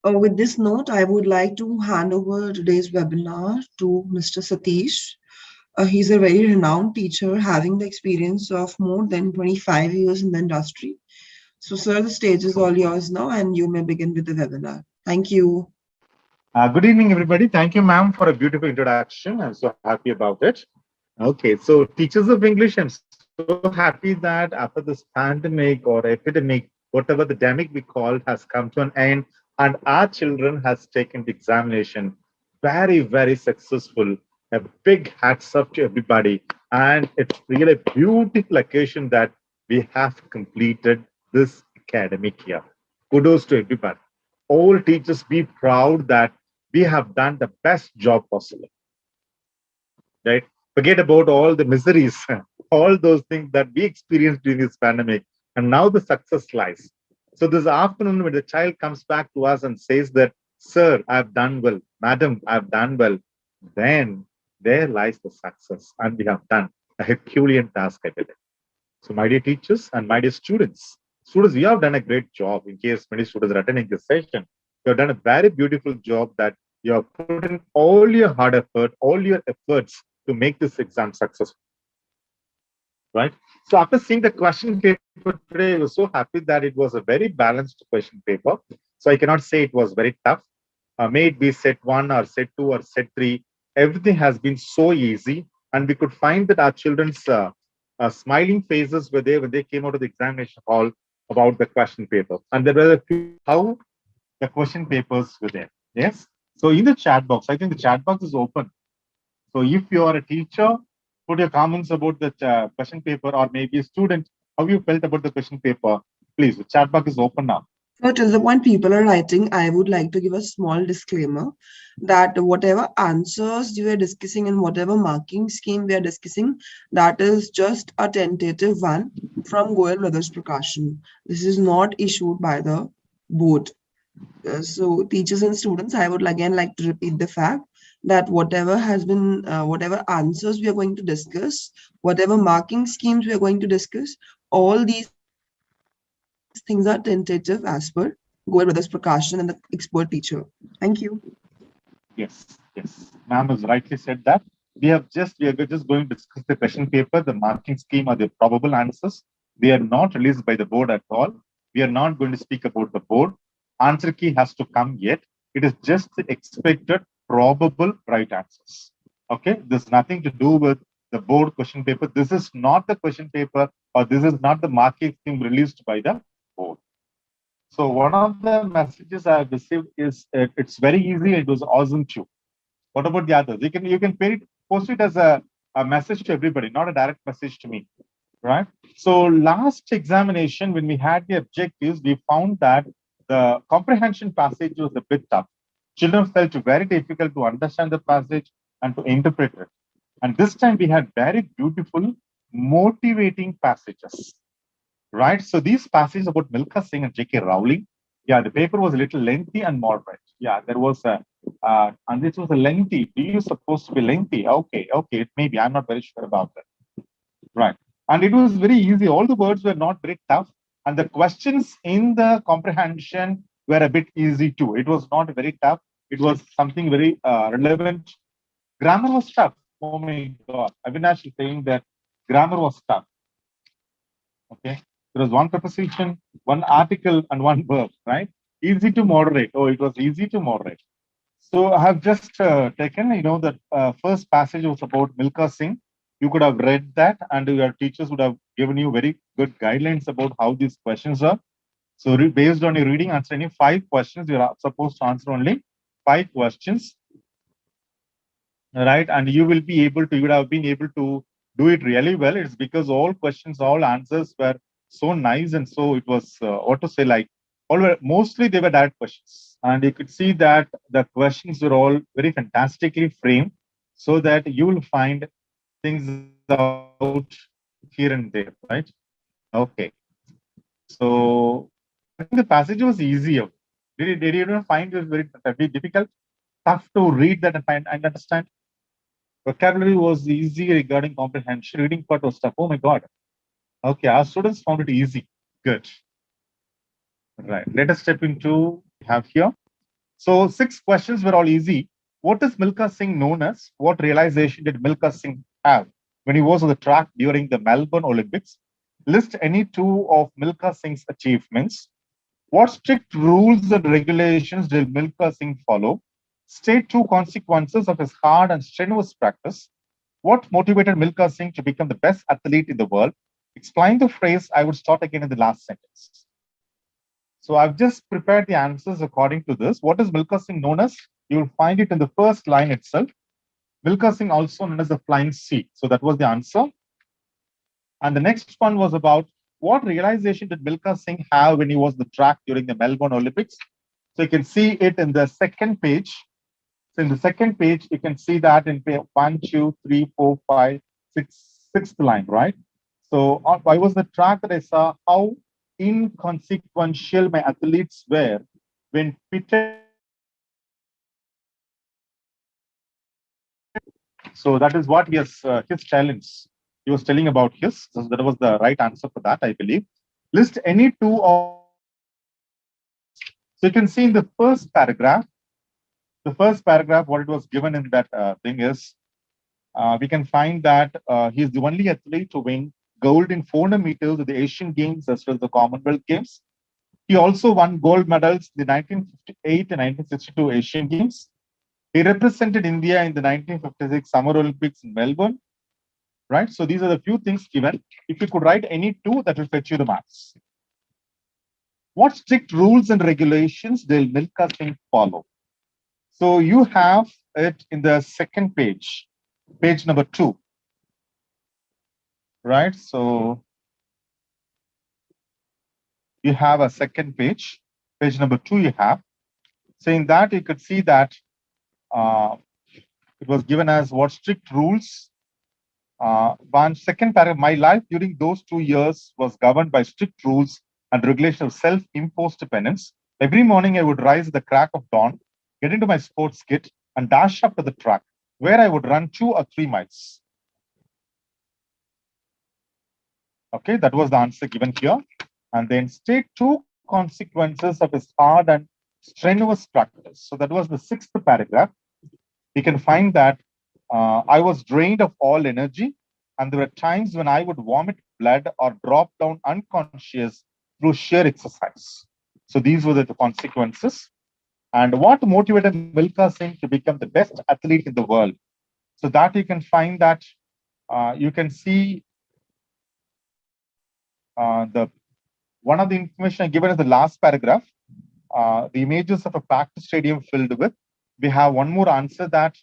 With this note, I would like to hand over today's webinar to Mr. Satish. He's a very renowned teacher having the experience of more than 25 years in the industry. So, sir, the stage is all yours now, and you may begin with the webinar. Thank you. Good evening, everybody. Thank you, ma'am, for a beautiful introduction. I'm so happy about it. Okay, so teachers of English, I'm so happy that after this pandemic or epidemic, whatever the demic we called has come to an end, and our children has taken the examination very, very successful. A big hats up to everybody. And it's really a beautiful occasion that we have completed this academic year. Kudos to everybody. All teachers be proud that we have done the best job possible, right? Forget about all the miseries, all those things that we experienced during this pandemic, and now the success lies. So this afternoon, when the child comes back to us and says that, "Sir, I've done well, Madam, I've done well," then there lies the success, and we have done a Herculean task, I believe. So, my dear teachers and my dear students, you have done a great job. In case many students are attending this session, you have done a very beautiful job that you have put in all your hard effort, all your efforts to make this exam successful, right? So, after seeing the question paper today, I was so happy that it was a very balanced question paper. So, I cannot say it was very tough. May it be set one or set two or set three, everything has been so easy. And we could find that our children's smiling faces were there when they came out of the examination hall about the question paper. And there were a few how the question papers were there. Yes. So in the chat box, I think the chat box is open. So if you are a teacher, put your comments about the question paper, or maybe a student, how you felt about the question paper. Please, the chat box is open now. So, till the point people are writing, I would like to give a small disclaimer that whatever answers we are discussing and whatever marking scheme we are discussing, that is just a tentative one from Goyal Brothers Prakashan. This is not issued by the board. So, teachers and students, I would again like to repeat the fact that whatever has been, whatever answers we are going to discuss, whatever marking schemes we are going to discuss, all these things are tentative as per Goyal Brothers Prakashan and the expert teacher. Thank you. Yes, yes. Ma'am has rightly said that. We are just going to discuss the question paper, the marking scheme, or the probable answers. They are not released by the board at all. We are not going to speak about the board. Answer key has to come yet. It is just the expected probable right answers. Okay, there's nothing to do with the board question paper. This is not the question paper, or this is not the marking scheme released by the board. So one of the messages I have received is it's very easy. It was awesome too. What about the others? You can post it as a message to everybody, not a direct message to me, right? So last examination, when we had the objectives, we found that the comprehension passage was a bit tough. Children felt very difficult to understand the passage and to interpret it. And this time we had very beautiful, motivating passages, right? So these passages about Milkha Singh and J.K. Rowling, yeah, the paper was a little lengthy and moderate. Yeah, there was and this was a lengthy. Do you supposed to be lengthy? Okay, it may be. I'm not very sure about that. Right. And it was very easy. All the words were not very tough. And the questions in the comprehension were a bit easy too. It was not very tough. It was something very relevant. Grammar was tough. Oh my God. Avinash is saying that grammar was tough. Okay. There was one preposition, one article, and one verb, right? Easy to moderate. Oh, it was easy to moderate. So I have just taken, the first passage was about Milkha Singh. You could have read that, and your teachers would have given you very good guidelines about how these questions are. So based on your reading, answer any 5 questions. You are supposed to answer only 5 questions, right? And you would have been able to do it really well. It's because all questions, all answers were so nice, and so it was what to say, like mostly they were direct questions, and you could see that the questions were all very fantastically framed, so that you will find things out here and there, right? Okay. So I think the passage was easier. Did you not find it very difficult, tough to read that and find and understand? Vocabulary was easy regarding comprehension. Reading part was tough. Oh my God. Okay, our students found it easy. Good. Right. Let us step into have here. So 6 questions were all easy. What is Milkha Singh known as? What realization did Milkha Singh have when he was on the track during the Melbourne Olympics? List any 2 of Milkha Singh's achievements. What strict rules and regulations did Milkha Singh follow? State 2 consequences of his hard and strenuous practice. What motivated Milkha Singh to become the best athlete in the world? Explain the phrase, I would start again in the last sentence. So I've just prepared the answers according to this. What is Milkha Singh known as? You will find it in the first line itself. Milkha Singh, also known as the Flying Sea. So that was the answer. And the next one was about what realization did Milkha Singh have when he was on the track during the Melbourne Olympics? So you can see it in the second page. So in the second page, you can see that in 1, 2, 3, 4, 5, 6, sixth line, right? So I was the track that I saw how inconsequential my athletes were when pitted against the competition. So that is what his challenge. He was telling about his. So that was the right answer for that, I believe. List any 2 of Milkha Singh's achievements. So you can see in the first paragraph, what it was given in that thing is, we can find that he's the only athlete to win gold in 400 meters at the Asian Games as well as the Commonwealth Games. He also won gold medals in the 1958 and 1962 Asian Games. He represented India in the 1956 Summer Olympics in Melbourne, right? So these are the few things given. If you could write any 2, that will fetch you the marks. What strict rules and regulations did Milkha Singh follow? So you have it in the second page, page number 2, right? So you have a second page, page number 2 you have. So in that, you could see that it was given as what strict rules. One second paragraph, my life during those 2 years was governed by strict rules and regulation of self-imposed penance. Every morning I would rise at the crack of dawn, get into my sports kit and dash up to the track where I would run 2 or 3 miles. Okay, that was the answer given here. And then state 2 consequences of his hard and strenuous practice. So that was the 6th paragraph. You can find that I was drained of all energy, and there were times when I would vomit blood or drop down unconscious through sheer exercise. So these were the consequences. And what motivated Milkha Singh to become the best athlete in the world? So that you can find that you can see the one of the information I given is the last paragraph. The images of a packed stadium filled with. We have one more answer that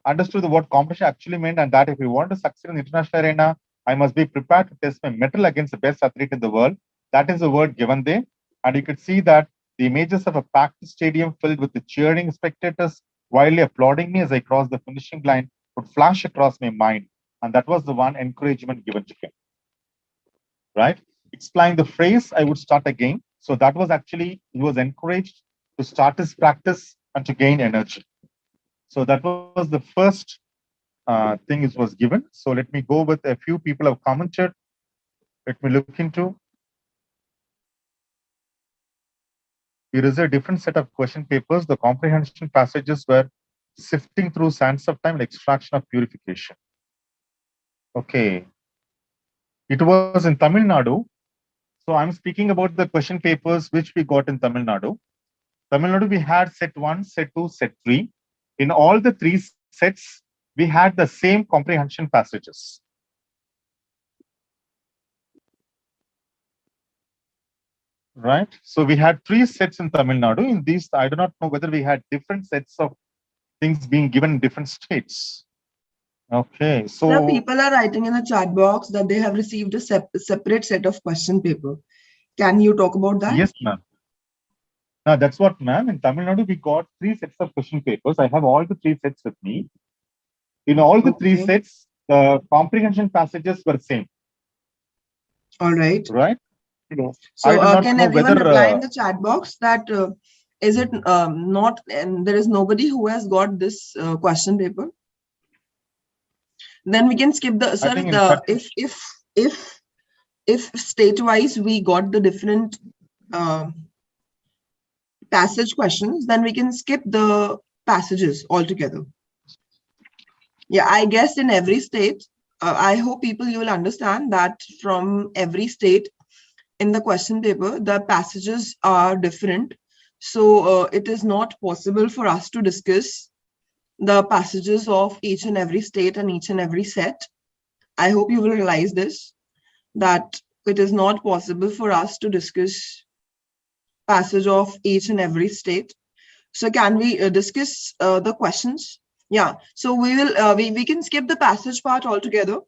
understood what competition actually meant, and that if we want to succeed in the international arena, I must be prepared to test my mettle against the best athlete in the world. That is the word given there. And you could see that the images of a packed stadium filled with the cheering spectators wildly applauding me as I crossed the finishing line would flash across my mind. And that was the one encouragement given to him. Right? Explain the phrase, I would start again. So that was actually, he was encouraged to start his practice and to gain energy. So that was the first thing it was given. So let me go with a few people have commented. Let me look into. Here is a different set of question papers. The comprehension passages were sifting through sands of time and extraction of purification. Okay. It was in Tamil Nadu. So I'm speaking about the question papers which we got in Tamil Nadu. Tamil Nadu, we had set 1, set 2, set 3. In all the 3 sets, we had the same comprehension passages. Right? So we had 3 sets in Tamil Nadu. In these, I do not know whether we had different sets of things being given in different states. Okay, so now people are writing in the chat box that they have received a separate set of question paper. Can you talk about that? Yes, ma'am. Now that's what, ma'am. In Tamil Nadu, we got 3 sets of question papers. I have all the 3 sets with me. In all the 3 sets, the comprehension passages were same. All right. Right? So can everyone reply in the chat box that is it not, and there is nobody who has got this question paper? Then we can skip the, sir, if state wise we got the different passage questions, then we can skip the passages altogether. Yeah, I guess in every state, I hope people you will understand that from every state in the question paper, the passages are different. So it is not possible for us to discuss the passages of each and every state and each and every set. I hope you will realize this, that it is not possible for us to discuss passage of each and every state. So can we discuss the questions? Yeah, so we will we can skip the passage part altogether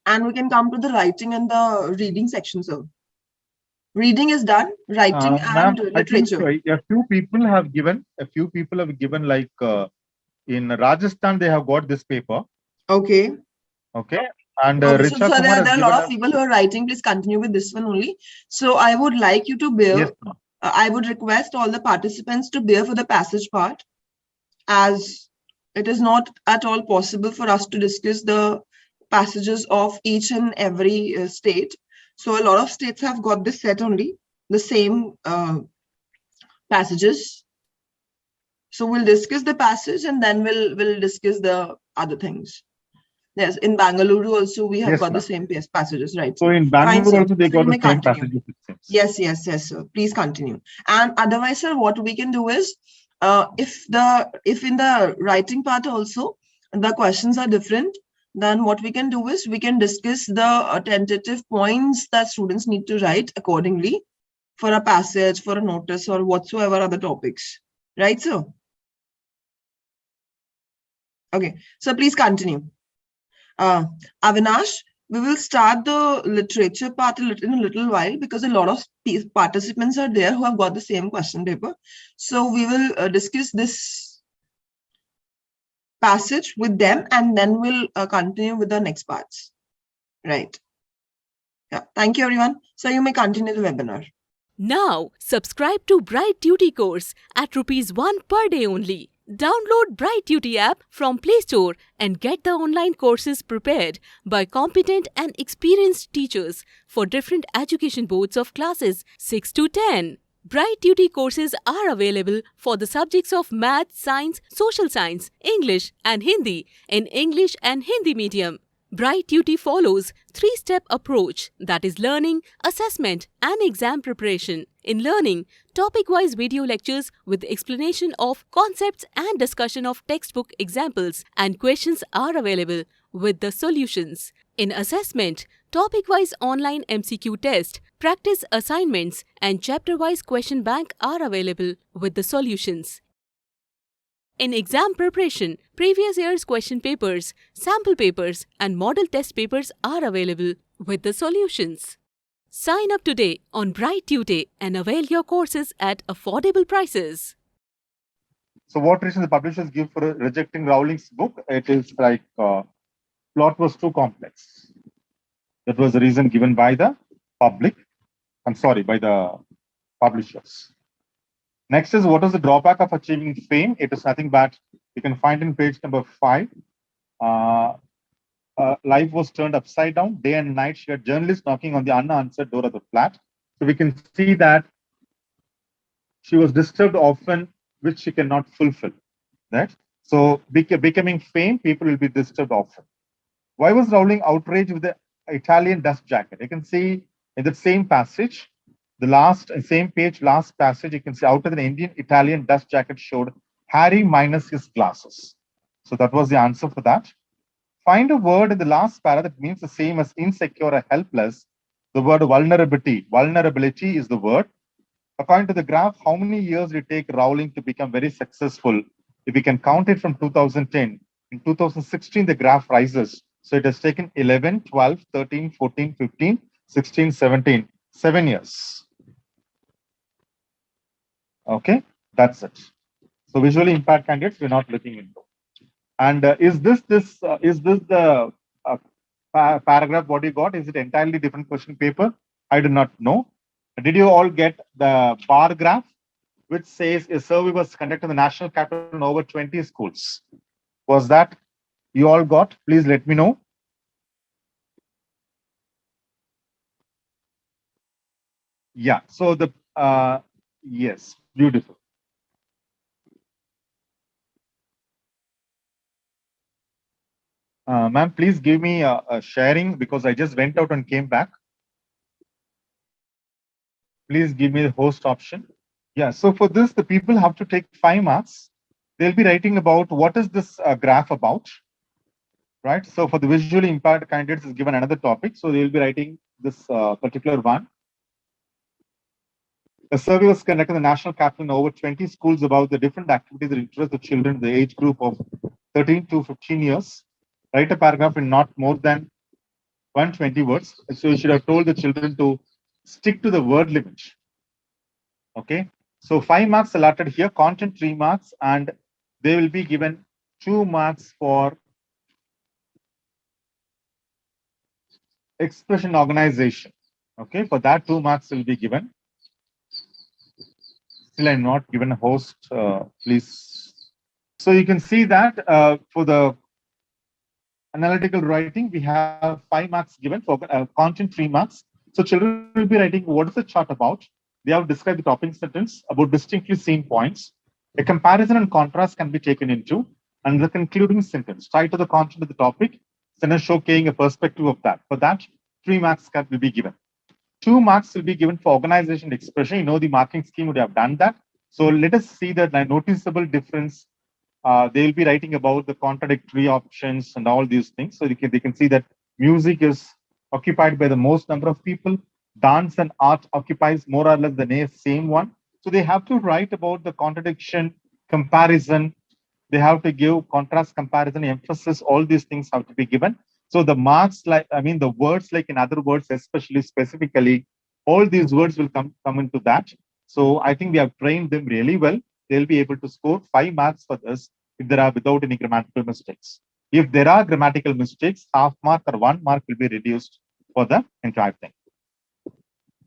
and we can come to the writing and the reading section. So reading is done, writing Ma'am, and I think literature. a few people have given, like in Rajasthan, they have got this paper. Okay. Okay. And Okay, so Richa Kumar there has are a given lot of us. people who are writing. Please continue with this one only. So I would like you to bear, Yes, ma'am. I would request all the participants to bear for the passage part, as it is not at all possible for us to discuss the passages of each and every state. So a lot of states have got this set only, the same passages. So we'll discuss the passage and then we'll discuss the other things. Yes, in Bangalore also we have Yes, got the ma'am. same passages, right? So in Fine, Bangalore sir. also they So you got the may same continue. passages, it seems. Yes, sir. Please continue. And otherwise, sir, what we can do is, if in the writing part also the questions are different, then what we can do is we can discuss the tentative points that students need to write accordingly for a passage, for a notice, or whatsoever other topics. Right, sir? Okay. So please continue. Avinash, we will start the literature part in a little while because a lot of participants are there who have got the same question paper. So we will discuss this passage with them and then we'll continue with the next parts. Right. Yeah. Thank you, everyone. So you may continue the webinar. Now, subscribe to Bright Duty course at ₹1 per day only. Download Bright Duty app from Play Store and get the online courses prepared by competent and experienced teachers for different education boards of classes 6 to 10. Bright Duty courses are available for the subjects of Math, Science, Social Science, English and Hindi in English and Hindi medium. Bright Duty follows three-step approach, that is learning, assessment and exam preparation. In learning, topic-wise video lectures with explanation of concepts and discussion of textbook examples and questions are available with the solutions. In assessment, topic-wise online MCQ test, practice assignments and chapter-wise question bank are available with the solutions. In exam preparation, previous year's question papers, sample papers and model test papers are available with the solutions. Sign up today on Bright Tuesday and avail your courses at affordable prices. So what reason the publishers give for rejecting Rowling's book? It is like plot was too complex. That was the reason given by the public. By the publishers. Next is, what is the drawback of achieving fame? It is nothing but you can find in page number 5. Life was turned upside down. Day and night, she had journalists knocking on the unanswered door of the flat. So we can see that she was disturbed often, which she cannot fulfill. Right? So becoming fame, people will be disturbed often. Why was Rowling outraged with the Italian dust jacket? You can see in the same passage, same page, last passage, you can see out of the Indian Italian dust jacket showed Harry minus his glasses. So that was the answer for that. Find a word in the last para that means the same as insecure or helpless. The word vulnerability. Vulnerability is the word. According to the graph, how many years did it take Rowling to become very successful? If we can count it from 2010, in 2016, the graph rises. So it has taken 11, 12, 13, 14, 15, 16, 17, 7 years. Okay, that's it. So visually impaired candidates, we're not looking into. And is this the paragraph what you got? Is it entirely different question paper? I do not know. Did you all get the bar graph, which says a survey was conducted in the national capital in over 20 schools? Was that you all got? Please let me know. Yeah. So the Yes, beautiful. Ma'am, please give me a sharing because I just went out and came back. Please give me the host option. Yeah, so for this, the people have to take 5 marks. They'll be writing about what is this graph about, right? So for the visually impaired candidates is given another topic. So they'll be writing this particular one. A survey was conducted in the national capital in over 20 schools about the different activities that interest the children in the age group of 13 to 15 years. Write a paragraph in not more than 120 words. So you should have told the children to stick to the word limit. Okay. So 5 marks allotted here, content 3 marks, and they will be given 2 marks for expression organization. Okay. For that, 2 marks will be given. Still, I'm not given a host. Please. So you can see that for the analytical writing, we have 5 marks given for content 3 marks. So children will be writing what is the chart about. They have described the topping sentence about distinctly seen points. A comparison and contrast can be taken into, and the concluding sentence tied to the content of the topic, sentence showcasing a perspective of that. For that, 3 marks will be given. 2 marks will be given for organization expression. You know the marking scheme would have done that. So let us see the noticeable difference. They'll be writing about the contradictory options and all these things. So they can see that music is occupied by the most number of people. Dance and art occupies more or less the same one. So they have to write about the contradiction, comparison. They have to give contrast, comparison, emphasis. All these things have to be given. So the marks, the words, like in other words, especially specifically, all these words will come into that. So I think we have trained them really well. They'll be able to score 5 marks for this if there are without any grammatical mistakes. If there are grammatical mistakes, half mark or 1 mark will be reduced for the entire thing.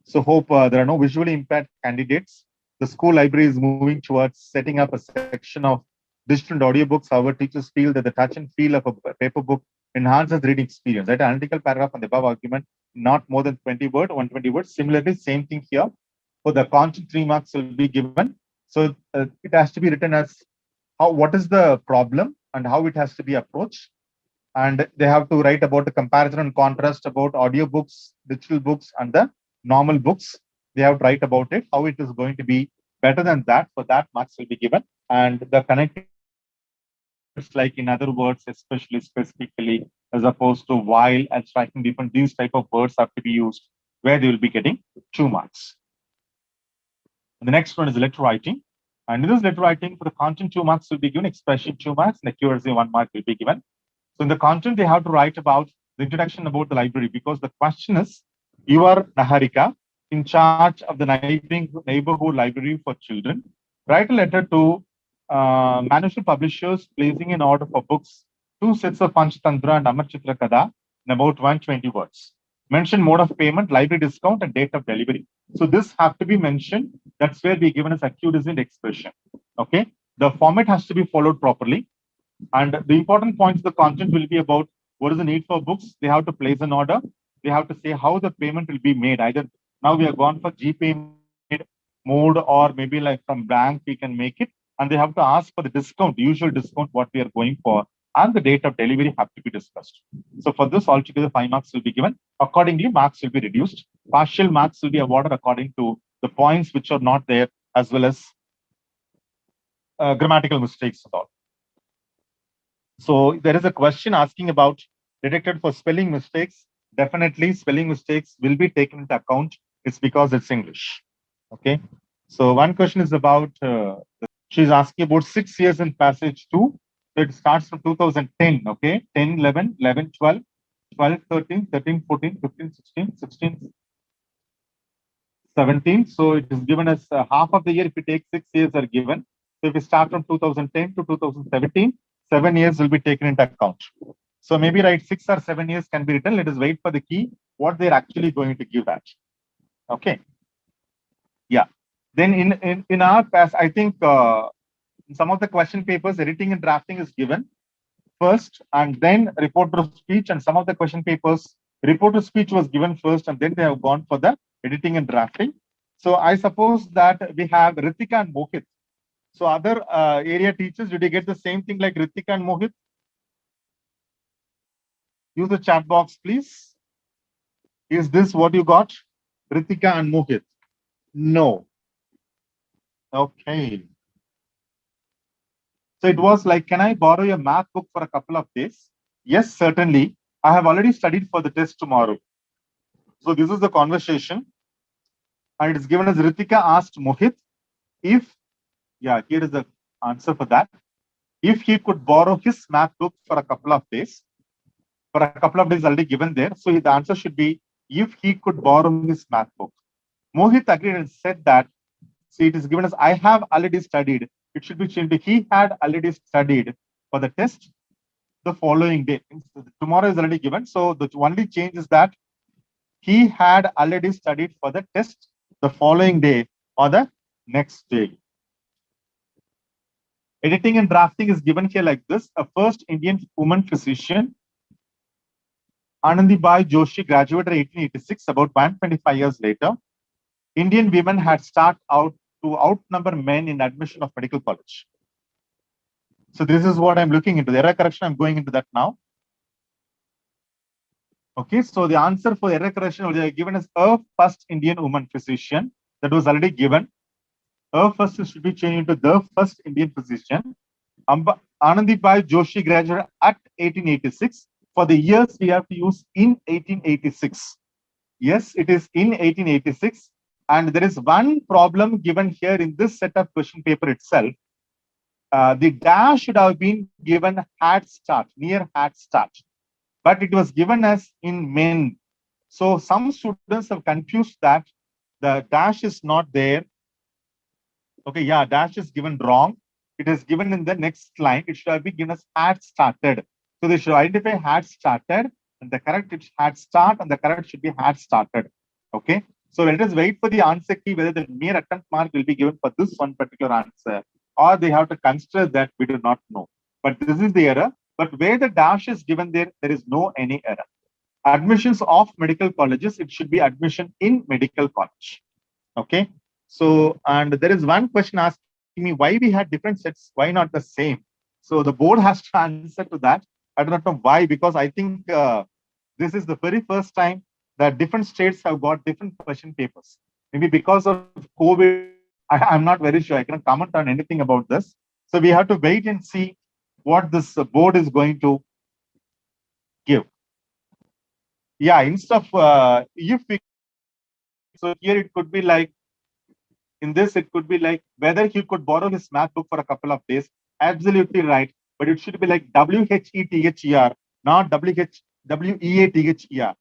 So hope there are no visually impaired candidates. The school library is moving towards setting up a section of digital and audiobooks. However, teachers feel that the touch and feel of a paper book enhances reading experience. Right? Analytical paragraph on the above argument, not more than 20 words, 120 words. Similarly, same thing here. For the content, 3 marks will be given. So it has to be written as what is the problem and how it has to be approached. And they have to write about the comparison and contrast about audiobooks, digital books, and the normal books. They have to write about it, how it is going to be better than that. For that, marks will be given. And the connected words, like in other words, especially specifically, as opposed to while and striking different, these type of words have to be used where they will be getting 2 marks. And the next one is letter writing. And in this letter writing, for the content, 2 marks will be given, expression 2 marks, and accuracy 1 mark will be given. So in the content, they have to write about the introduction about the library, because the question is, you are Naharika, in charge of the neighborhood library for children. Write a letter to manuscript publishers placing in order for books 2 sets of Panchatantra and Amar Chitra Kada in about 120 words. Mention mode of payment, library discount, and date of delivery. So this have to be mentioned. That's where we given as accuracy and expression. Okay. The format has to be followed properly. And the important points of the content will be about what is the need for books. They have to place an order. They have to say how the payment will be made. Either now we have gone for GPay mode, or maybe like from bank we can make it. And they have to ask for the discount, usual discount, what we are going for, and the date of delivery have to be discussed. So for this, altogether 5 marks will be given. Accordingly, marks will be reduced. Partial marks will be awarded according to the points which are not there, as well as grammatical mistakes and all. So there is a question asking about detected for spelling mistakes. Definitely spelling mistakes will be taken into account. It's because it's English. Okay. So one question is about, she's asking about 6 years in passage 2. So it starts from 2010. Okay. 10, 11, 11, 12, 12, 13, 13, 14, 15, 16, 16, 17. So it is given as half of the year. If you take 6 years are given. So if we start from 2010 to 2017, 7 years will be taken into account. So maybe 6 or 7 years can be written. Let us wait for the key, what they're actually going to give that. Okay. Yeah. Then in our past, I think in some of the question papers, editing and drafting is given first, and then report of speech. And some of the question papers, report of speech was given first, and then they have gone for the editing and drafting. So I suppose that we have Ritika and Mohit. So other area teachers, did you get the same thing like Ritika and Mohit? Use the chat box, please. Is this what you got? Ritika and Mohit? No. Okay. So it was like, can I borrow your math book for a couple of days? Yes, certainly. I have already studied for the test tomorrow. So this is the conversation. And it is given as Ritika asked Mohit if, yeah, here is the answer for that. If he could borrow his math book for a couple of days, for a couple of days already given there. So the answer should be if he could borrow his math book. Mohit agreed and said that, see, it is given as I have already studied. It should be changed to he had already studied for the test the following day. Tomorrow is already given. So the only change is that he had already studied for the test the following day or the next day. Editing and drafting is given here like this. A first Indian woman physician, Anandibai Joshi, graduated in 1886, about 125 years later. Indian women had started out to outnumber men in admission of medical college. So this is what I'm looking into. The error correction, I'm going into that now. Okay, so the answer for error correction was given as a first Indian woman physician. That was already given. A first should be changed into the first Indian physician. Anandibai Joshi graduated at 1886. For the years, we have to use in 1886. Yes, it is in 1886. And there is one problem given here in this set of question paper itself. The dash should have been given had start, near had start. But it was given as in men. So some students have confused that the dash is not there. Okay, yeah, dash is given wrong. It is given in the next line. It should have been given as had started. So they should identify had started, and the correct it had start, and the correct should be had started. Okay, so let us wait for the answer key whether the mere attempt mark will be given for this one particular answer, or they have to consider that we do not know. But this is the error. But where the dash is given there, there is no any error. Admissions of medical colleges, it should be admission in medical college. Okay. So, and there is one question asking me why we had different sets, why not the same? So the board has to answer to that. I do not know why, because I think this is the very first time that different states have got different question papers. Maybe because of COVID, I'm not very sure. I cannot comment on anything about this. So we have to wait and see what this board is going to give. Yeah, instead of if we, so here it could be like, in this, it could be like whether he could borrow his math book for a couple of days. Absolutely right. But it should be like WHETHER, not WEATHER.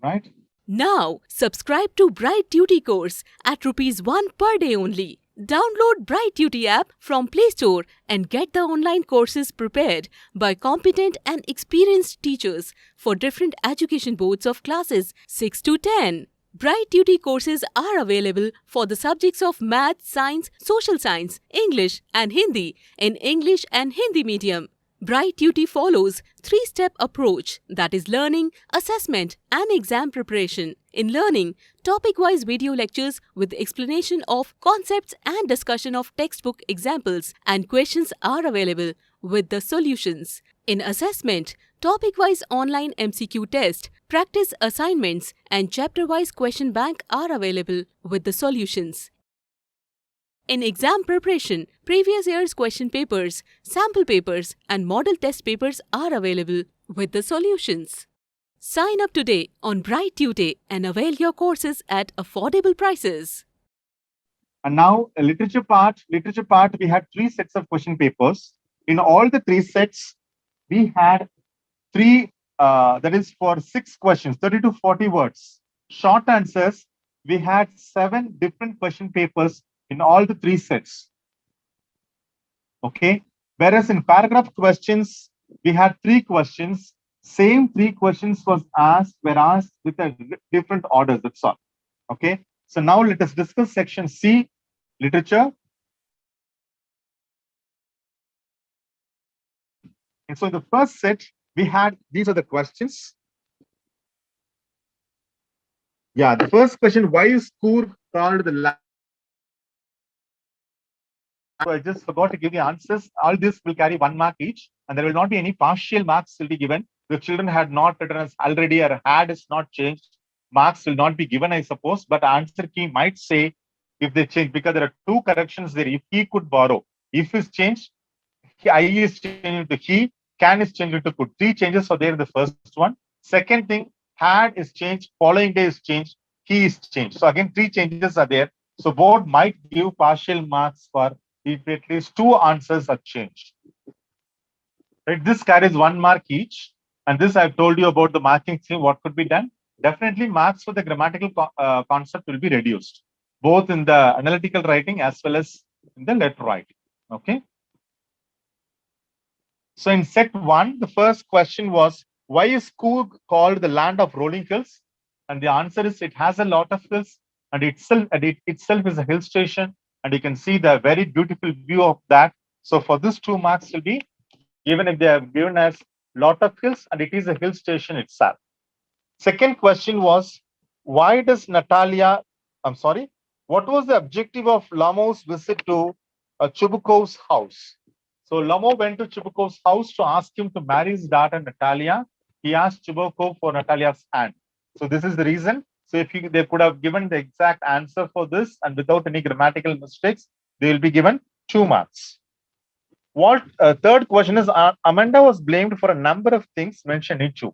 Right? Now, subscribe to Bright Duty course at Rs 1 per day only. Download Bright Duty app from Play Store and get the online courses prepared by competent and experienced teachers for different education boards of classes 6 to 10. Bright Duty courses are available for the subjects of Math, Science, Social Science, English and Hindi in English and Hindi medium. Bright Duty follows three-step approach, that is learning, assessment and exam preparation. In learning, topic-wise video lectures with explanation of concepts and discussion of textbook examples and questions are available with the solutions. In assessment, topic-wise online MCQ test, practice assignments and chapter-wise question bank are available with the solutions. In exam preparation, previous year's question papers, sample papers and model test papers are available with the solutions. Sign up today on Bright Tutor and avail your courses at affordable prices. And now literature part, we had 3 sets of question papers. In all the 3 sets, we had 3, that is for 6 questions, 30 to 40 words. Short answers, we had 7 different question papers in all the 3 sets. Okay. Whereas in paragraph questions, we had 3 questions. Same 3 questions were asked with a different orders. That's all. Okay. So now let us discuss section C, literature. And so in the first set, we had, these are the questions. Yeah, the first question, why is Kur called the land of rolling hills? So I just forgot to give the answers. All this will carry 1 mark each, and there will not be any partial marks will be given. The children had not written as already or had is not changed. Marks will not be given, I suppose, but answer key might say if they change, because there are two corrections there. If he could borrow, if is changed, I is changed into he, can is changed into could. Three changes are there in the first one. Second thing, had is changed, following day is changed, he is changed. So again, three changes are there. So board might give partial marks for if at least two answers are changed. Right? This carries 1 mark each. And this I've told you about the marking scheme, what could be done. Definitely marks for the grammatical concept will be reduced, both in the analytical writing as well as in the letter writing. Okay. So in set 1, the first question was, why is Coorg called the land of rolling hills? And the answer is it has a lot of hills, and it itself is a hill station, and you can see the very beautiful view of that. So for this 2 marks will be given if they have given as lot of hills and it is a hill station itself. Second question was, why does Natalia, I'm sorry, what was the objective of Lamo's visit to Chubukov's house? So Lamo went to Chubukov's house to ask him to marry his daughter Natalia. He asked Chubukov for Natalia's hand. So this is the reason. So if they could have given the exact answer for this and without any grammatical mistakes, they will be given 2 marks. What third question is, Amanda was blamed for a number of things mentioned in two.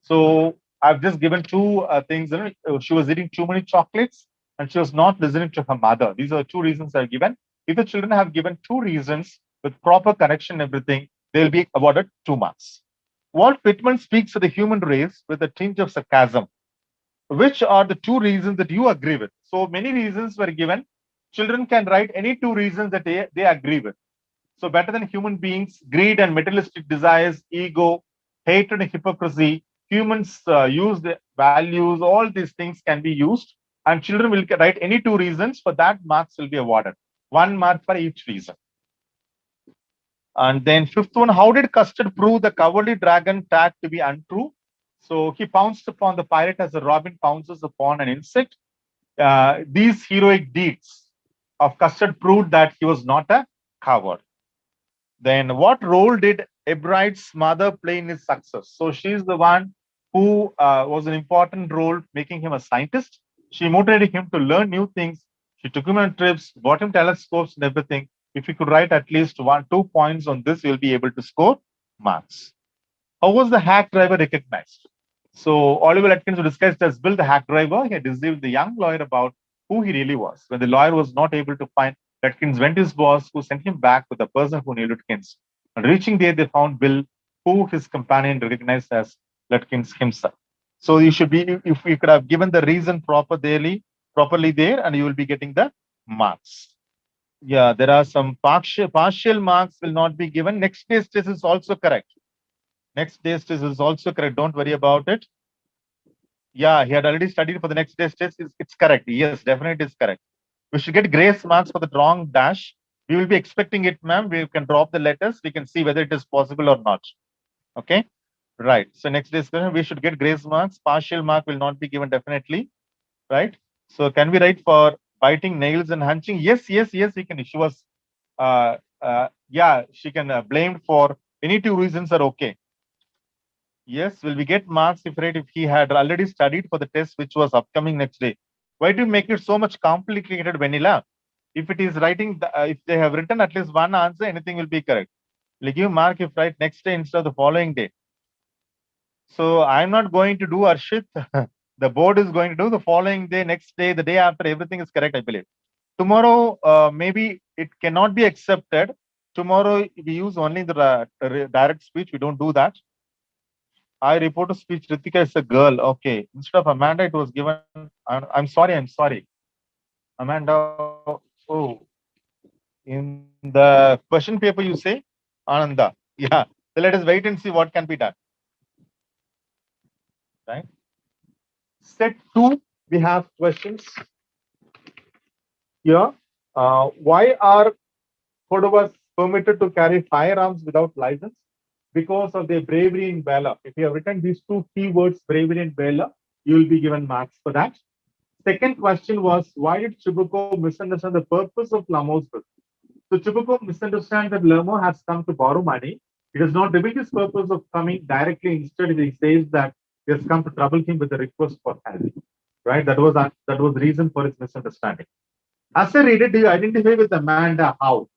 So I've just given two things. She was eating too many chocolates and she was not listening to her mother. These are 2 reasons I've given. If the children have given 2 reasons with proper correction and everything, they'll be awarded 2 marks. Walt Whitman speaks of the human race with a tinge of sarcasm. Which are the 2 reasons that you agree with? So many reasons were given. Children can write any 2 reasons that they agree with. So better than human beings, greed and materialistic desires, ego, hatred and hypocrisy, humans use the values, all these things can be used, and children will write any 2 reasons. For that, marks will be awarded. 1 mark for each reason. And then fifth one, how did Custard prove the cowardly dragon tag to be untrue? So he pounced upon the pirate as a robin pounces upon an insect. These heroic deeds of Custard proved that he was not a coward. Then what role did Ebright's mother play in his success? So she's the one who was an important role making him a scientist. She motivated him to learn new things. She took him on trips, bought him telescopes and everything. If you could write at least 1-2 points on this, you'll be able to score marks. How was the hack driver recognized? So Oliver Atkins, who disguised as Bill, the hack driver, he had deceived the young lawyer about who he really was. When the lawyer was not able to find, Atkins went to his boss, who sent him back with the person who knew Atkins. On reaching there, they found Bill, who his companion recognized as Atkins himself. So you should be, if you could have given the reason properly there, and you will be getting the marks. Yeah, there are some partial marks will not be given. Next day's test is also correct. Next day's test is also correct. Don't worry about it. Yeah, he had already studied for the next day's test. It's correct. Yes, definitely is correct. We should get grace marks for the wrong dash. We will be expecting it, ma'am. We can drop the letters. We can see whether it is possible or not. Okay. Right. So next day's question, we should get grace marks. Partial mark will not be given definitely. Right. So can we write for biting nails and hunching? Yes, yes, yes. We can. She was, yeah, she can blamed for any 2 reasons are okay. Yes, will we get marks if he had already studied for the test which was upcoming next day? Why do you make it so much complicated, Vanilla? If it is writing, if they have written at least one answer, anything will be correct. Will give mark if write next day instead of the following day. So I'm not going to do Arshit. The board is going to do the following day, next day, the day after, everything is correct, I believe. Tomorrow, maybe it cannot be accepted. Tomorrow, we use only the direct speech. We don't do that. I report a speech. Ritika is a girl. Okay. Instead of Amanda, it was given. I'm sorry. I'm sorry. Amanda. Oh, in the question paper, you say Ananda. Yeah. So let us wait and see what can be done. Right. Set 2, we have questions here. Why are Kodavas permitted to carry firearms without license? Because of their bravery in valor. If you have written these 2 keywords, bravery and valor, you will be given marks for that. Second question was, why did Chibuko misunderstand the purpose of Lamo's visit? So Chibuko misunderstands that Lamo has come to borrow money. He does not reveal his purpose of coming directly. Instead, he says that he has come to trouble him with a request for help. Right? That was the reason for his misunderstanding. As a reader, do you identify with Amanda? How?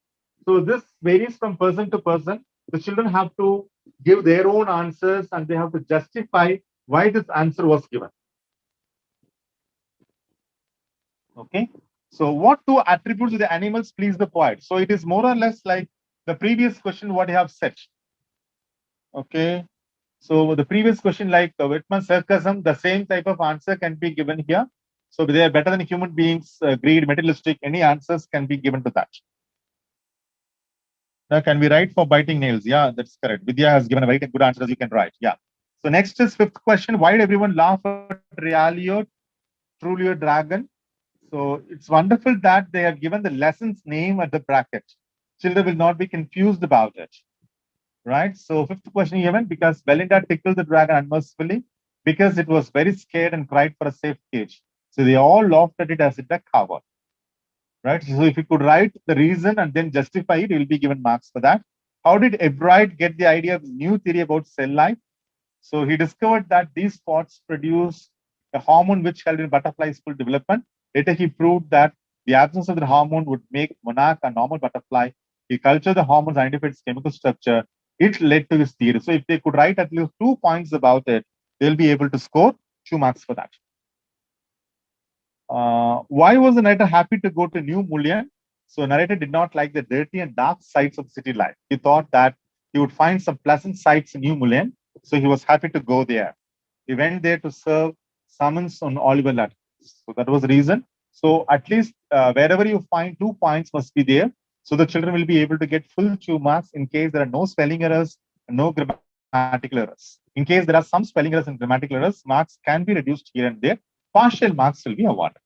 So this varies from person to person. The children have to give their own answers and they have to justify why this answer was given. Okay. So what two attributes of the animals please the poet? So it is more or less like the previous question what you have said. Okay. So the previous question, like Whitman's sarcasm, the same type of answer can be given here. So they are better than human beings, greed, materialistic, any answers can be given to that. Now, can we write for biting nails? Yeah, that's correct. Vidya has given a very good answer as you can write. Yeah. So next is fifth question. Why did everyone laugh at Realio, truly a dragon? So it's wonderful that they have given the lesson's name at the bracket. Children will not be confused about it. Right? So fifth question given because Belinda tickled the dragon unmercifully because it was very scared and cried for a safe cage. So they all laughed at it as it a coward. Right? So if you could write the reason and then justify it, you will be given marks for that. How did Ebrard get the idea of new theory about cell life? So he discovered that these spots produce a hormone which helped in butterfly's full development. Later, he proved that the absence of the hormone would make monarch a normal butterfly. He cultured the hormones, identified its chemical structure. It led to his theory. So if they could write at least 2 points about it, they'll be able to score 2 marks for that. Why was the narrator happy to go to New Mullion? So narrator did not like the dirty and dark sides of city life. He thought that he would find some pleasant sights in New Mullion. So he was happy to go there. He went there to serve summons on Oliver Latter. So that was the reason. So at least wherever you find 2 points must be there. So the children will be able to get full 2 marks in case there are no spelling errors, no grammatical errors. In case there are some spelling errors and grammatical errors, marks can be reduced here and there. Partial marks will be awarded.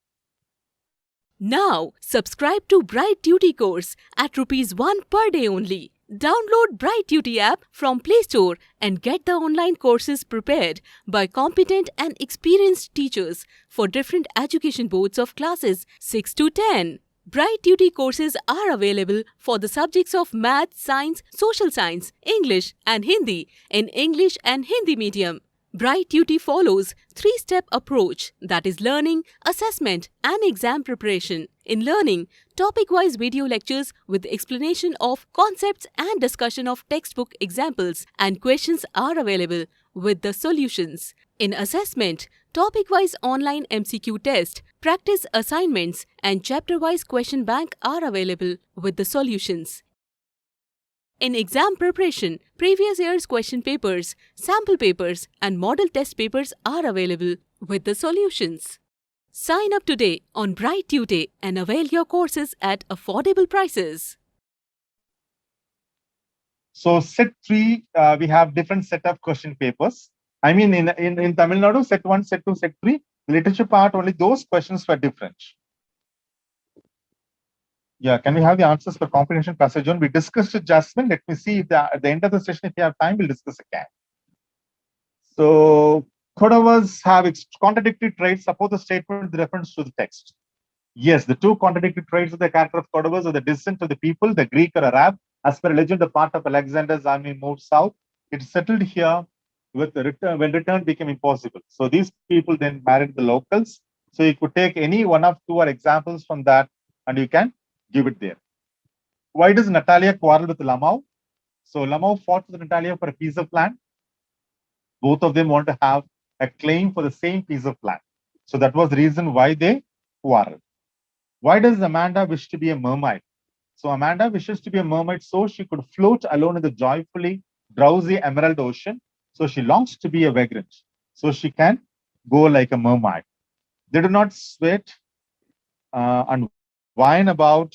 Now, subscribe to Bright Duty course at Rs 1 per day only. Download Bright Duty app from Play Store and get the online courses prepared by competent and experienced teachers for different education boards of classes 6 to 10. Bright Duty courses are available for the subjects of Math, Science, Social Science, English and Hindi in English and Hindi medium. Bright Duty follows 3-step approach, that is learning, assessment and exam preparation. In learning, topic-wise video lectures with explanation of concepts and discussion of textbook examples and questions are available with the solutions. In assessment, topic-wise online MCQ test, practice assignments and chapter-wise question bank are available with the solutions. In exam preparation, previous year's question papers, sample papers and model test papers are available with the solutions. Sign up today on Bright Tuesday and avail your courses at affordable prices. So set 3, we have different set of question papers. I mean, in Tamil Nadu, set 1, set 2, set 3, literature part, only those questions were different. Yeah, can we have the answers for comprehension passage on? We discussed it, Jasmine. Let me see if at the end of the session, if you have time, we'll discuss again. So, Kodavas have contradictory traits. Suppose the statement with reference to the text. Yes, the 2 contradictory traits of the character of Kodavas are the descent of the people, the Greek or Arab. As per legend, the part of Alexander's army moved south. It settled here with the return, when return became impossible. So these people then married the locals. So you could take any one of 2 or examples from that and you can give it there. Why does Natalia quarrel with Lamau? So Lamau fought with Natalia for a piece of land. Both of them want to have a claim for the same piece of land. So that was the reason why they quarreled. Why does Amanda wish to be a mermaid? So Amanda wishes to be a mermaid so she could float alone in the joyfully drowsy emerald ocean. So she longs to be a vagrant. So she can go like a mermaid. They do not sweat and whine about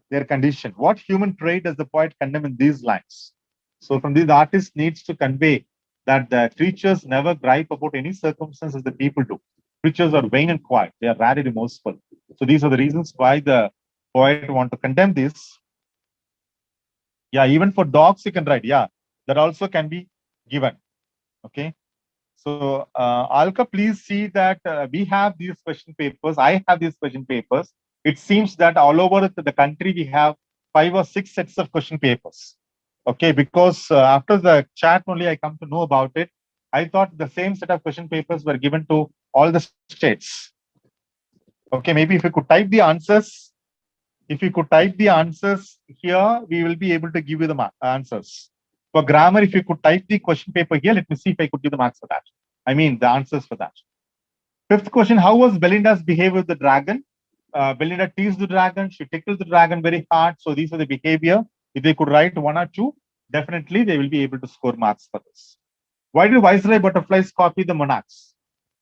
their condition. What human trait does the poet condemn in these lines? So from these, the artist needs to convey that the creatures never gripe about any circumstances the people do. Creatures are vain and quiet. They are rarely remorseful. So these are the reasons why the poet want to condemn this. Yeah, even for dogs you can write. Yeah, that also can be given. Okay. So, Alka, please see that we have these question papers. I have these question papers. It seems that all over the country we have 5 or 6 sets of question papers. Okay, because after the chat only I come to know about it. I thought the same set of question papers were given to all the states. Okay, maybe if you could type the answers, here, we will be able to give you the answers. For grammar, if you could type the question paper here, let me see if I could give the marks for that. I mean, the answers for that. Fifth question, how was Belinda's behavior with the dragon? Belinda teased the dragon. She tickled the dragon very hard. So these are the behavior. If they could write 1 or 2, definitely they will be able to score marks for this. Why do viceroy butterflies copy the monarchs?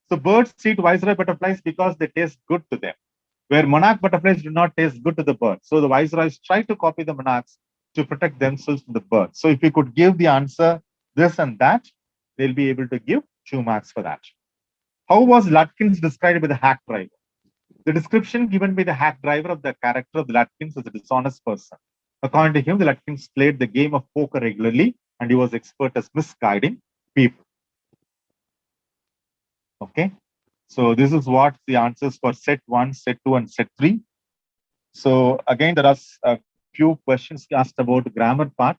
So birds eat viceroy butterflies because they taste good to them, where monarch butterflies do not taste good to the birds. So the viceroys try to copy the monarchs to protect themselves from the birds. So if you could give the answer this and that, they'll be able to give 2 marks for that. How was Lutkins described by the hack driver? The description given by the hack driver of the character of the Lutkins is a dishonest person. According to him, the Lutkins played the game of poker regularly and he was expert at misguiding people. Okay. So this is what the answers for set 1, set 2, and set 3. So again, there are a few questions asked about the grammar part.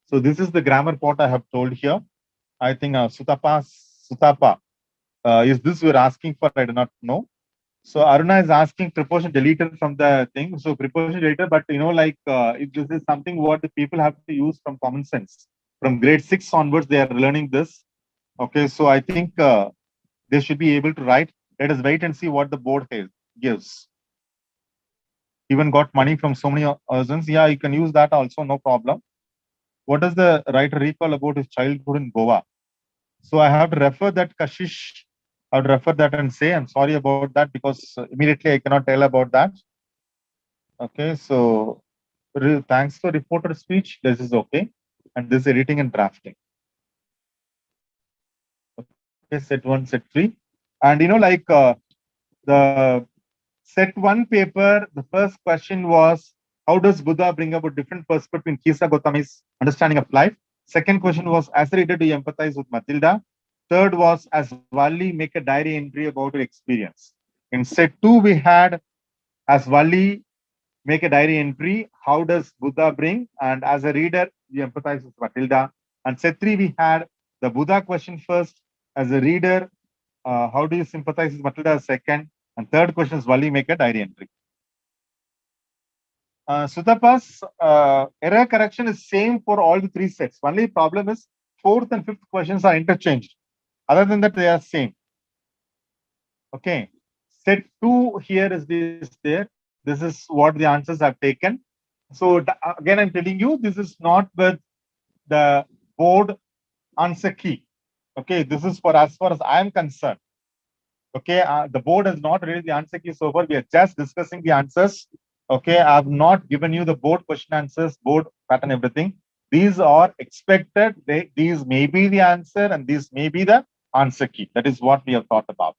So this is the grammar part I have told here. I think Sutapa, is this you're asking for? I do not know. So Aruna is asking preposition deleted from the thing. So preposition deleted, but if this is something what the people have to use from common sense. From grade 6 onwards, they are learning this. Okay, so I think they should be able to write. Let us wait and see what the board gives. Even got money from so many persons. Yeah, you can use that also, no problem. What does the writer recall about his childhood in Goa? So I have to refer that Kashish. I would refer that and say, I'm sorry about that because immediately I cannot tell about that. Okay, so thanks for reporter speech. This is okay. And this editing and drafting. Okay, set 1, set 3. And the set 1 paper, the first question was, how does Buddha bring about different perspective in Kisa Gotami's understanding of life? Second question was, as a reader, do you empathize with Matilda? Third was, as Wally, make a diary entry about your experience. In set 2, we had, as Wally, make a diary entry, how does Buddha bring? And as a reader, you empathize with Matilda. And set 3, we had the Buddha question first. As a reader, how do you sympathize with Matilda second? And third question is, Wally, make a diary entry. Sutapa's error correction is same for all the 3 sets. Only problem is 4th and 5th questions are interchanged. Other than that, they are same. Okay. Set 2 here is this there. This is what the answers I've taken. So again, I'm telling you, this is not with the board answer key. Okay. This is for as far as I am concerned. Okay. The board has not released the answer key so far. We are just discussing the answers. Okay. I have not given you the board question answers, board pattern, everything. These are expected. These may be the answer and these may be the answer key. That is what we have thought about.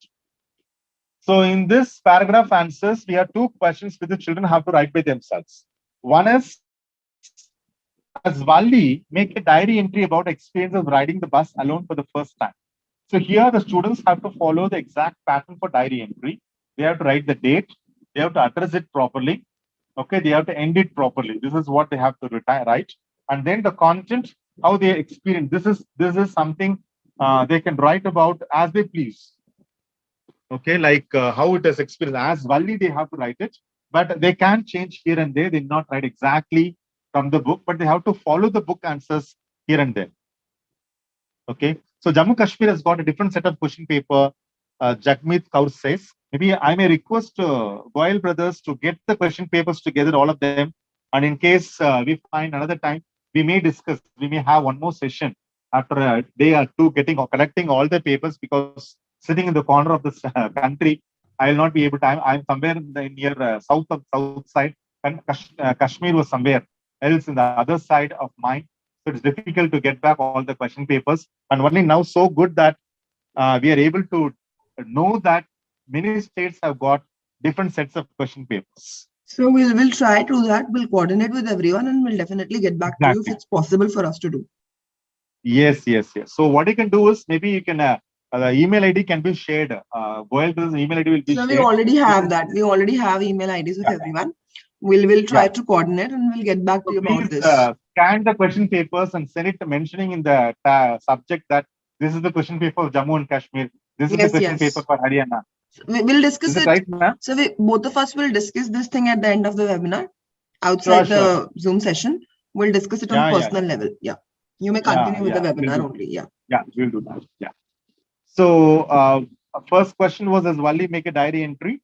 So in this paragraph answers, we have 2 questions which the children have to write by themselves. One is, as Wally, make a diary entry about experience of riding the bus alone for the first time. So here the students have to follow the exact pattern for diary entry. They have to write the date. They have to address it properly. Okay, they have to end it properly. This is what they have to write. And then the content, how they experience. This is something they can write about as they please. Okay, like how it is experienced. As Wally, they have to write it, but they can change here and there. They not write exactly from the book, but they have to follow the book answers here and there. Okay, so Jammu Kashmir has got a different set of question paper. Jagmeet Kaur says, maybe I may request Goyal brothers to get the question papers together, all of them. And in case we find another time, we may discuss, we may have one more session after a day or 2 collecting all the papers, because sitting in the corner of this country, I will not be able to. I'm somewhere near south side, and Kashmir was somewhere else in the other side of mine. So it's difficult to get back all the question papers. And only now so good that we are able to know that many states have got different sets of question papers. So we'll try to do that. We'll coordinate with everyone and we'll definitely get back to you if it's possible for us to do. Yes. So what you can do is, maybe you can The email ID can be shared. Goyal, this email ID will be So we shared. already have that. We already have email IDs of everyone. We'll try to coordinate and we'll get back to So you about please this. scan the question papers and send it mentioning in the subject that this is the question paper of Jammu and Kashmir. This is the question paper for Haryana. So we'll discuss Is it it. right, ma'am? So both of us will discuss this thing at the end of the webinar, outside the Zoom session. We'll discuss it on personal level. Yeah. You may continue with the webinar only. Yeah. Yeah, we'll do that. Yeah. So first question was, does Valli make a diary entry?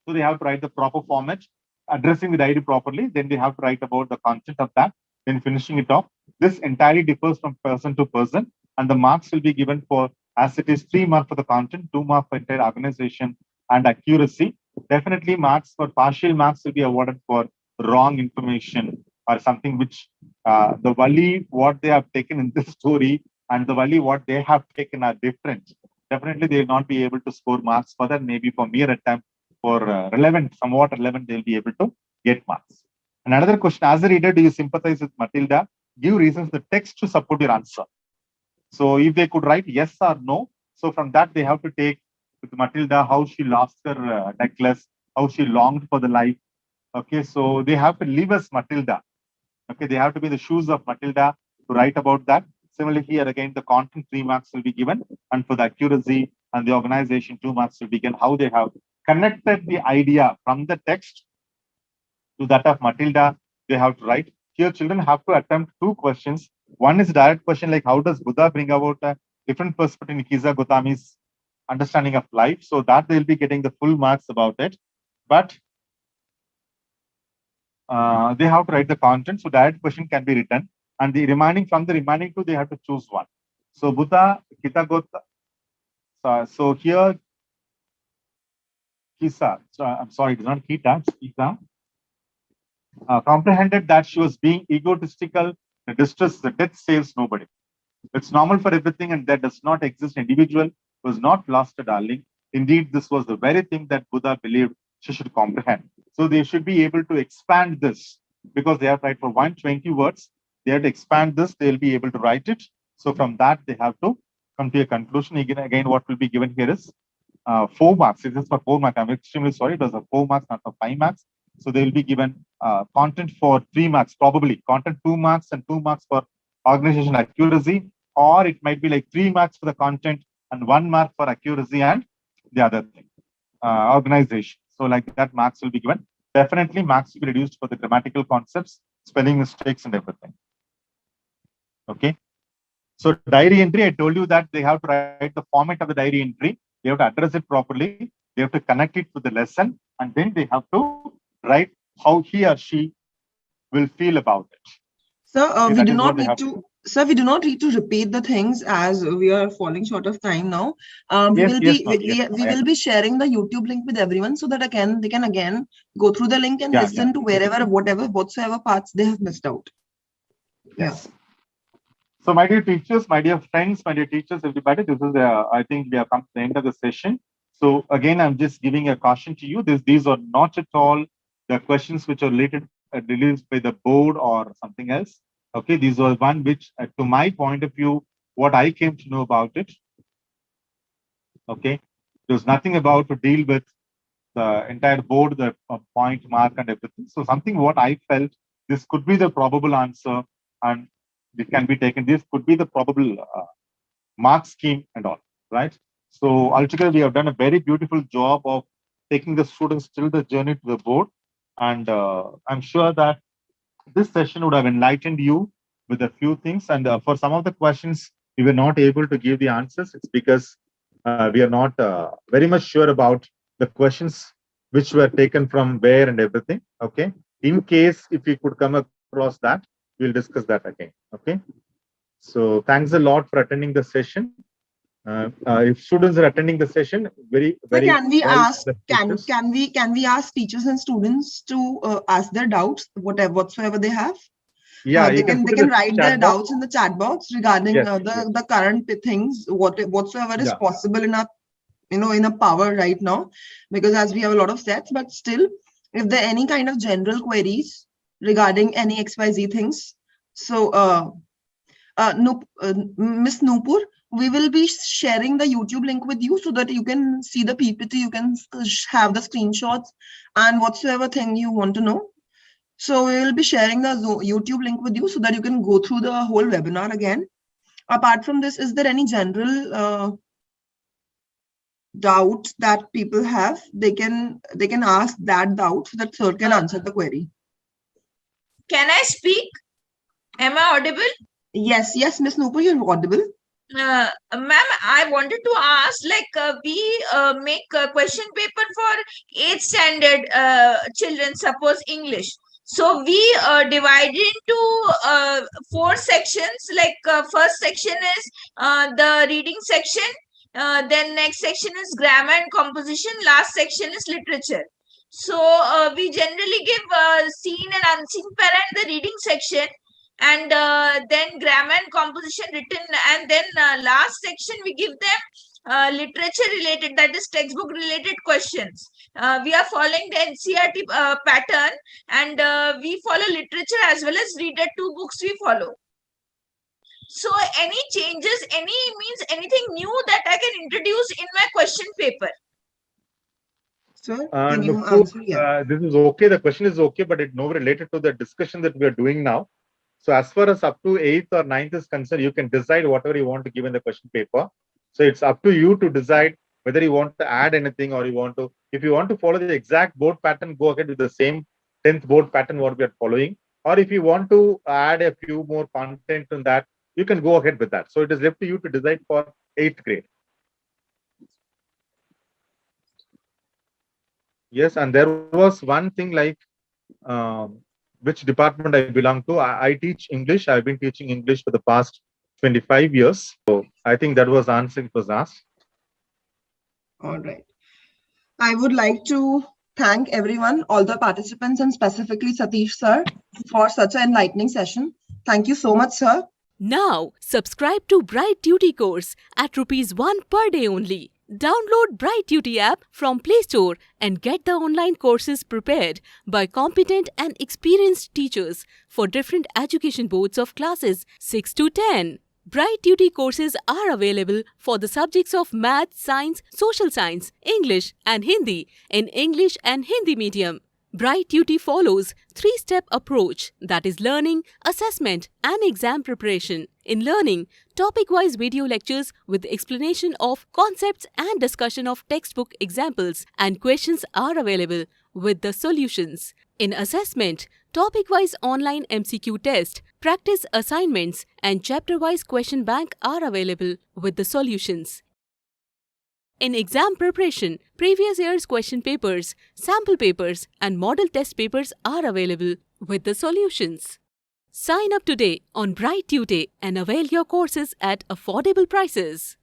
So they have to write the proper format, addressing the diary properly. Then they have to write about the content of that, then finishing it off. This entirely differs from person to person, and the marks will be given for, as it is, 3 marks for the content, 2 marks for entire organization and accuracy. Definitely marks for partial marks will be awarded for wrong information or something which the Valli, what they have taken in this story and the Valli, what they have taken are different. Definitely they will not be able to score marks for that. Maybe for mere attempt, for relevant, somewhat relevant, they'll be able to get marks. And another question, as a reader, do you sympathize with Matilda? Give reasons, the text to support your answer. So if they could write yes or no, so from that they have to take with Matilda how she lost her necklace, how she longed for the life. Okay, so they have to leave us Matilda. Okay, they have to be in the shoes of Matilda to write about that. Similarly, here again, the content 3 marks will be given, and for the accuracy and the organization 2 marks will be given. How they have connected the idea from the text to that of Matilda, they have to write. Here, children have to attempt 2 questions. One is direct question like, how does Buddha bring about a different perspective in Kiza Gotami's understanding of life? So that they'll be getting the full marks about it. But they have to write the content. So direct question can be written. And the remaining, from the remaining 2, they have to choose one. So Buddha, Kita Gota. So here, Kisa, so I'm sorry, it's not Kita, it's Kisa. Comprehended that she was being egotistical, the distress, the death saves nobody. It's normal for everything, and there does not exist individual who was not lost a darling. Indeed, this was the very thing that Buddha believed she should comprehend. So they should be able to expand this, because they have to write for 120 words. They have to expand this, they'll be able to write it. So from that, they have to come to a conclusion. Again, what will be given here is 4 marks. It is for 4 marks. I'm extremely sorry. It was a 4 marks, not for 5 marks. So they will be given content for 3 marks, probably content 2 marks and 2 marks for organization accuracy, or it might be like 3 marks for the content and 1 mark for accuracy and the other thing, organization. So like that, marks will be given. Definitely marks will be reduced for the grammatical concepts, spelling mistakes and everything. Okay. So diary entry, I told you that they have to write the format of the diary entry. They have to address it properly. They have to connect it to the lesson, and then they have to write how he or she will feel about it. So we do not need to. Sir, we do not need to repeat the things as we are falling short of time now. We will be sharing the YouTube link with everyone so that they can again go through the link and listen to whatsoever parts they have missed out. Yes. So my dear teachers, my dear friends, my dear teachers, everybody, this is I think we have come to the end of the session. So again, I'm just giving a caution to you. These are not at all the questions which are related released by the board or something else. Okay, these are one which, to my point of view, what I came to know about it. Okay, there's nothing about to deal with the entire board, the point mark and everything. So something what I felt, this could be the probable answer, and it can be taken. This could be the probable mark scheme and all, right? So altogether, we have done a very beautiful job of taking the students till the journey to the board. And I'm sure that this session would have enlightened you with a few things. And for some of the questions, we were not able to give the answers. It's because we are not very much sure about the questions which were taken from where and everything. Okay. In case if we could come across that, we'll discuss that again. Okay. So thanks a lot for attending the session. If students are attending the session, very can we ask teachers and students to ask their doubts, whatsoever they have? Yeah, they can write their doubts in the chat box regarding the current things, whatsoever is possible in a in a power right now, because as we have a lot of sets, but still, if there are any kind of general queries regarding any XYZ things, so Miss Nupur, We will be sharing the YouTube link with you so that you can see the PPT, you can have the screenshots and whatsoever thing you want to know. So we will be sharing the YouTube link with you so that you can go through the whole webinar again. Apart from this, is there any general doubt that people have? They can ask that doubt so that sir can answer the query. Can I speak? Am I audible? Yes, Miss Noopur, you're audible. Ma'am, I wanted to ask, like, we make a question paper for 8th standard children, suppose English. So we divide into 4 sections. Like, first section is the reading section. Then next section is grammar and composition. Last section is literature. So we generally give seen and unseen para in the reading section, and then grammar and composition written, and then last section we give them literature related, that is textbook related questions. We are following the NCERT pattern, and we follow literature as well as reader 2 books we follow. So any changes, anything new that I can introduce in my question paper? Sir, can you answer? Yeah. This is okay. The question is okay, but it's no related to the discussion that we are doing now. So as far as up to 8th or 9th is concerned, you can decide whatever you want to give in the question paper. So it's up to you to decide whether you want to add anything or you want to, if you want to follow the exact board pattern, go ahead with the same 10th board pattern what we are following. Or if you want to add a few more content in that, you can go ahead with that. So it is left to you to decide for 8th grade. Yes, and there was one thing like which department I belong to. I teach English. I've been teaching English for the past 25 years. So I think that was the answer it was asked. All right. I would like to thank everyone, all the participants, and specifically Satish sir for such an enlightening session. Thank you so much, sir. Now, subscribe to Bright Duty course at ₹1 per day only. Download Bright Duty app from Play Store and get the online courses prepared by competent and experienced teachers for different education boards of classes 6 to 10. Bright Duty courses are available for the subjects of Math, Science, Social Science, English and Hindi in English and Hindi medium. Bright Duty follows 3-step approach, that is learning, assessment and exam preparation. In learning, topic-wise video lectures with explanation of concepts and discussion of textbook examples and questions are available with the solutions. In assessment, topic-wise online MCQ test, practice assignments and chapter-wise question bank are available with the solutions. In exam preparation, previous year's question papers, sample papers and model test papers are available with the solutions. Sign up today on Bright Tutor and avail your courses at affordable prices.